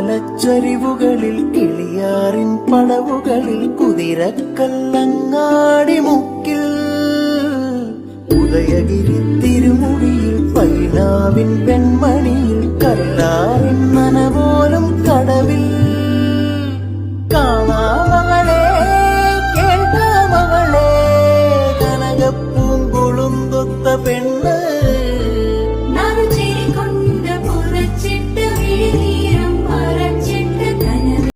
കുയിലുമലച്ചരിവുകളിൽ കിളിയാറിൻ പടവുകളിൽ കുതിരക്കല്ലങ്ങാടി മുക്കിൽ ഉദയഗിരി തിരുമുടിയിൽ പൈനാവിൻ പെൺമണിയിൽ കല്ലാറിൻ നനപോലും കടവിൽ കാണാ